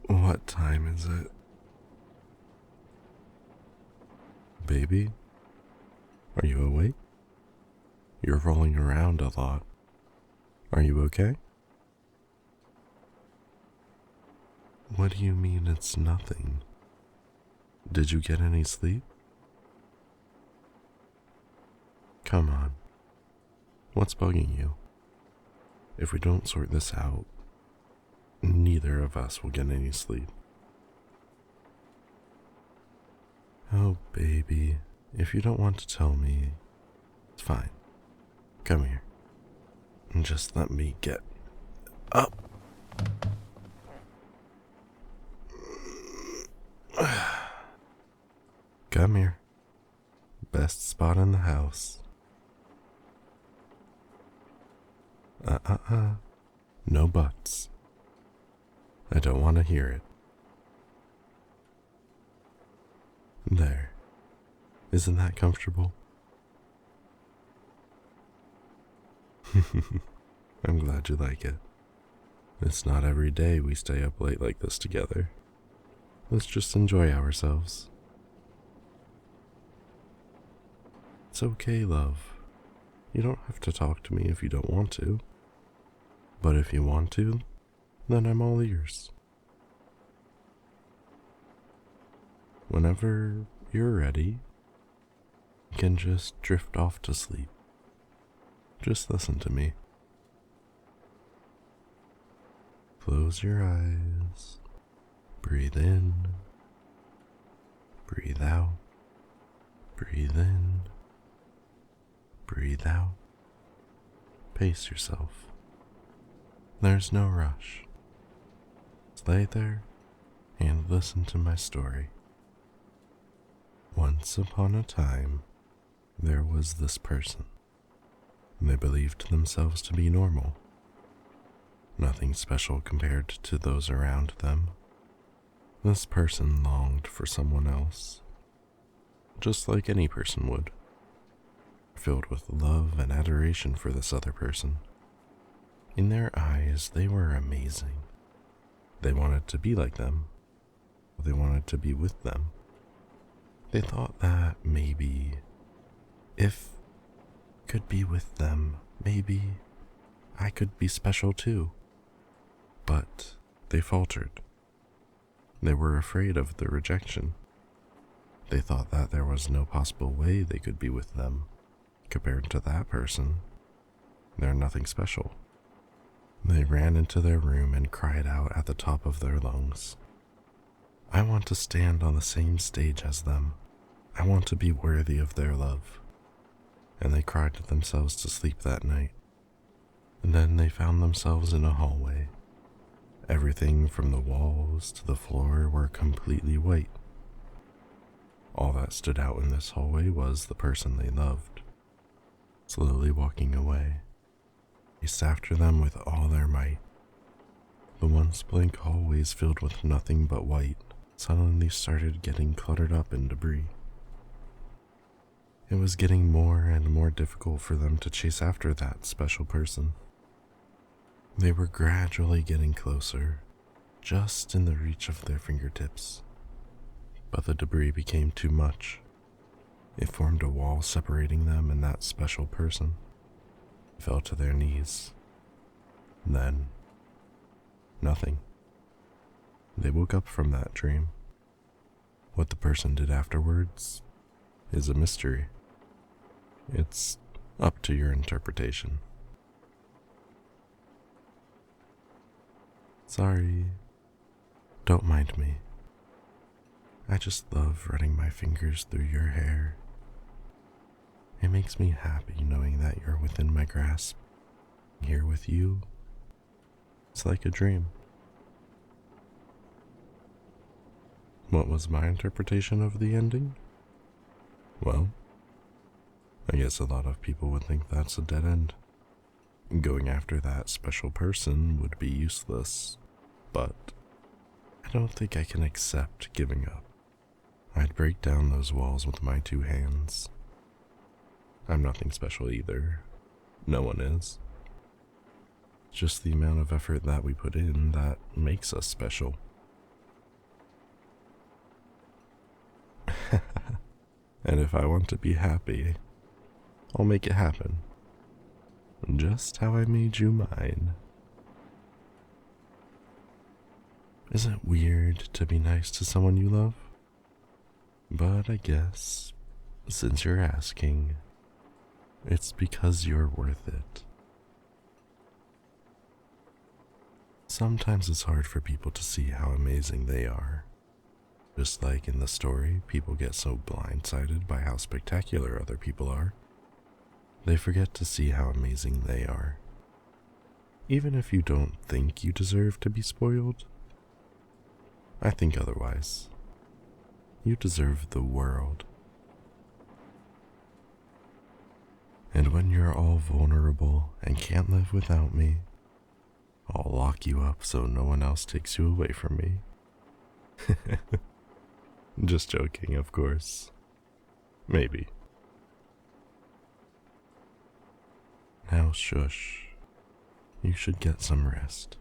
What time is it? Baby? Are you awake? You're rolling around a lot. Are you okay? What do you mean it's nothing? Did you get any sleep? Come on. What's bugging you? If we don't sort this out, neither of us will get any sleep. Oh, baby, if you don't want to tell me, it's fine. Come here. And just let me get up. Come here. Best spot in the house. No buts. I don't want to hear it. There. Isn't that comfortable? I'm glad you like it. It's not every day we stay up late like this together. Let's just enjoy ourselves. It's okay, love. You don't have to talk to me if you don't want to. But if you want to, then I'm all ears. Whenever you're ready, you can just drift off to sleep. Just listen to me. Close your eyes. Breathe in. Breathe out. Breathe in. Breathe out. Pace yourself. There's no rush. Just lay there and listen to my story. Once upon a time, there was this person. They believed themselves to be normal. Nothing special compared to those around them. This person longed for someone else, just like any person would, filled with love and adoration for this other person. In their eyes, they were amazing. They wanted to be like them. They wanted to be with them. They thought that maybe, if could be with them, maybe I could be special too. But they faltered. They were afraid of the rejection. They thought that there was no possible way they could be with them. Compared to that person, they're nothing special. They ran into their room and cried out at the top of their lungs, I want to stand on the same stage as them. I want to be worthy of their love. And they cried themselves to sleep that night. And then they found themselves in a hallway. Everything from the walls to the floor were completely white. All that stood out in this hallway was the person they loved, slowly walking away. Chased after them with all their might. The once blank hallways filled with nothing but white suddenly started getting cluttered up in debris. It was getting more and more difficult for them to chase after that special person. They were gradually getting closer, just in the reach of their fingertips. But the debris became too much. It formed a wall separating them and that special person. They fell to their knees. Then, nothing. They woke up from that dream. What the person did afterwards is a mystery. It's up to your interpretation. Sorry. Don't mind me. I just love running my fingers through your hair. It makes me happy knowing that you're within my grasp. Here with you, it's like a dream. What was my interpretation of the ending? Well, I guess a lot of people would think that's a dead end. Going after that special person would be useless, but I don't think I can accept giving up. I'd break down those walls with my two hands. I'm nothing special either. No one is. just the amount of effort that we put in that makes us special. And if I want to be happy, I'll make it happen. Just how I made you mine. Is it weird to be nice to someone you love? But I guess, since you're asking, it's because you're worth it. Sometimes it's hard for people to see how amazing they are. Just like in the story, people get so blindsided by how spectacular other people are, they forget to see how amazing they are. Even if you don't think you deserve to be spoiled, I think otherwise. You deserve the world. And when you're all vulnerable and can't live without me, I'll lock you up so no one else takes you away from me. Just joking, of course. Maybe. Now shush. You should get some rest.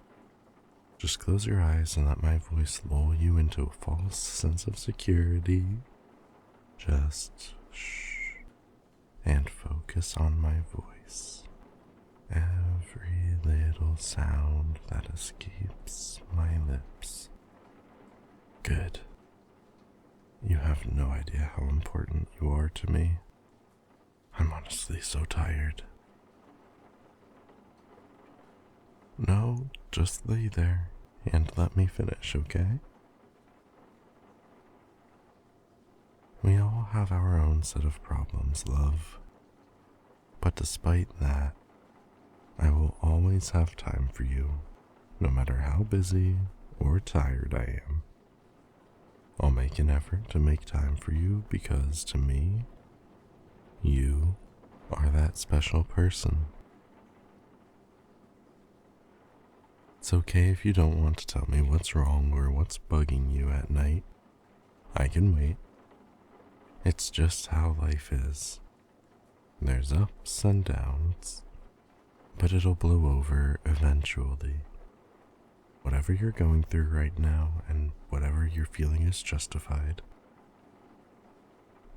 Just close your eyes and let my voice lull you into a false sense of security. Just shh. And focus on my voice. Every little sound that escapes my lips. Good. You have no idea how important you are to me. I'm honestly so tired. No, just lay there and let me finish, okay? We all have our own set of problems, love. But despite that, I will always have time for you, no matter how busy or tired I am. I'll make an effort to make time for you because to me, you are that special person. It's okay if you don't want to tell me what's wrong or what's bugging you at night. I can wait. It's just how life is. There's ups and downs, but it'll blow over eventually. Whatever you're going through right now and whatever you're feeling is justified.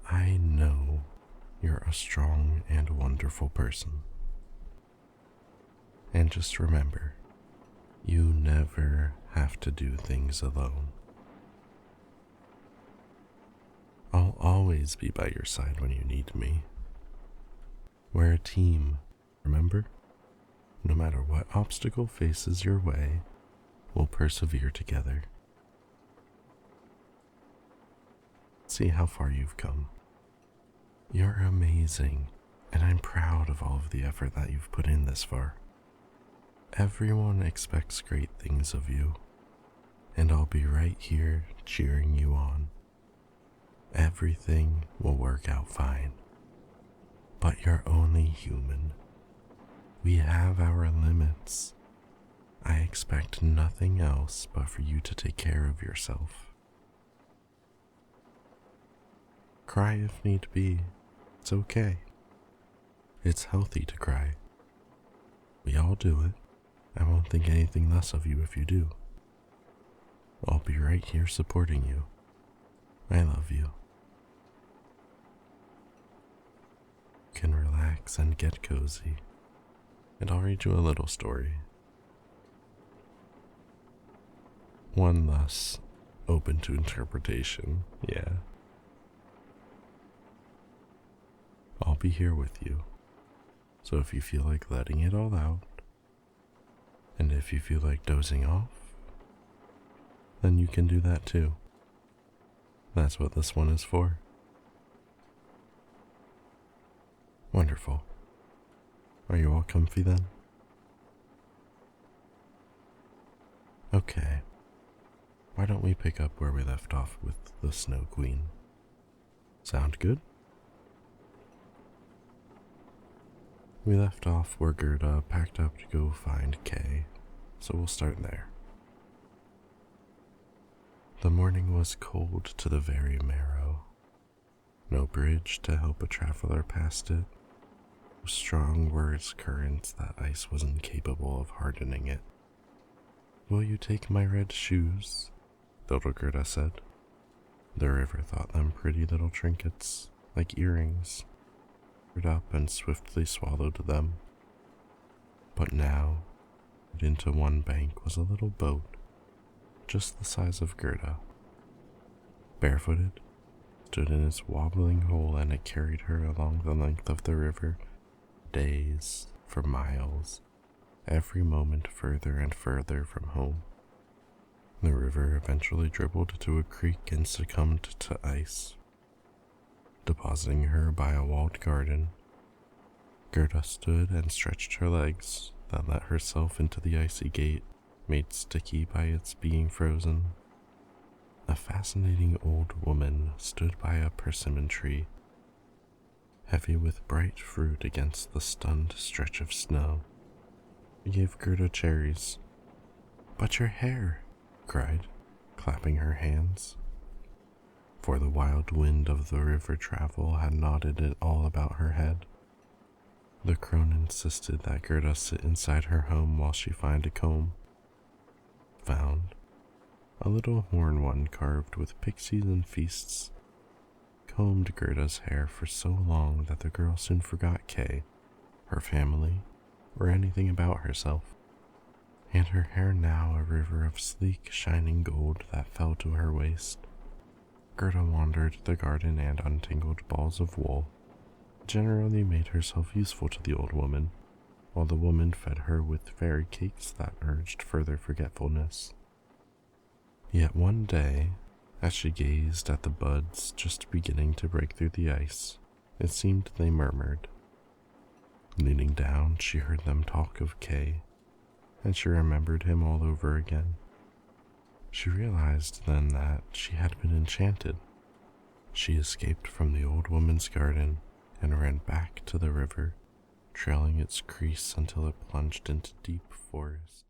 I know you're a strong and wonderful person. And just remember, you never have to do things alone. I'll always be by your side when you need me. We're a team, remember? No matter what obstacle faces your way, we'll persevere together. See how far you've come. You're amazing, and I'm proud of all of the effort that you've put in this far. Everyone expects great things of you, and I'll be right here cheering you on. Everything will work out fine. But you're only human. We have our limits. I expect nothing else but for you to take care of yourself. Cry if need be. It's okay. It's healthy to cry. We all do it. I won't think anything less of you if you do. I'll be right here supporting you. I love you. You can relax and get cozy, and I'll read you a little story. One thus open to interpretation, yeah. I'll be here with you, so if you feel like letting it all out, and if you feel like dozing off, then you can do that too. That's what this one is for. Wonderful. Are you all comfy then? Okay. Why don't we pick up where we left off with the Snow Queen? Sound good? We left off where Gerda packed up to go find Kay, so we'll start there. The morning was cold to the very marrow. No bridge to help a traveler past it, Strong were its currents that ice was incapable of hardening it. "Will you take my red shoes?" little Gerda said. The river thought them pretty little trinkets, like earrings, covered up and swiftly swallowed them. But now, into one bank was a little boat, just the size of Gerda. Barefooted, stood in its wobbling hole, and it carried her along the length of the river, days, for miles, every moment further and further from home. The river eventually dribbled to a creek and succumbed to ice, depositing her by a walled garden. Gerda stood and stretched her legs that let herself into the icy gate, made sticky by its being frozen. A fascinating old woman stood by a persimmon tree, heavy with bright fruit against the stunned stretch of snow. She gave Gerda cherries. "But your hair!" cried, clapping her hands. For the wild wind of the river travel had knotted it all about her head. The crone insisted that Gerda sit inside her home while she find a comb. Found a little horn one carved with pixies and feasts, combed Gerda's hair for so long that the girl soon forgot Kay, her family, or anything about herself, and her hair now a river of sleek, shining gold that fell to her waist. Gerda wandered the garden and untangled balls of wool, generally made herself useful to the old woman, while the woman fed her with fairy cakes that urged further forgetfulness. Yet one day, as she gazed at the buds just beginning to break through the ice, it seemed they murmured. Leaning down, she heard them talk of Kay, and she remembered him all over again. She realized then that she had been enchanted. She escaped from the old woman's garden and ran back to the river, trailing its crease until it plunged into deep forest.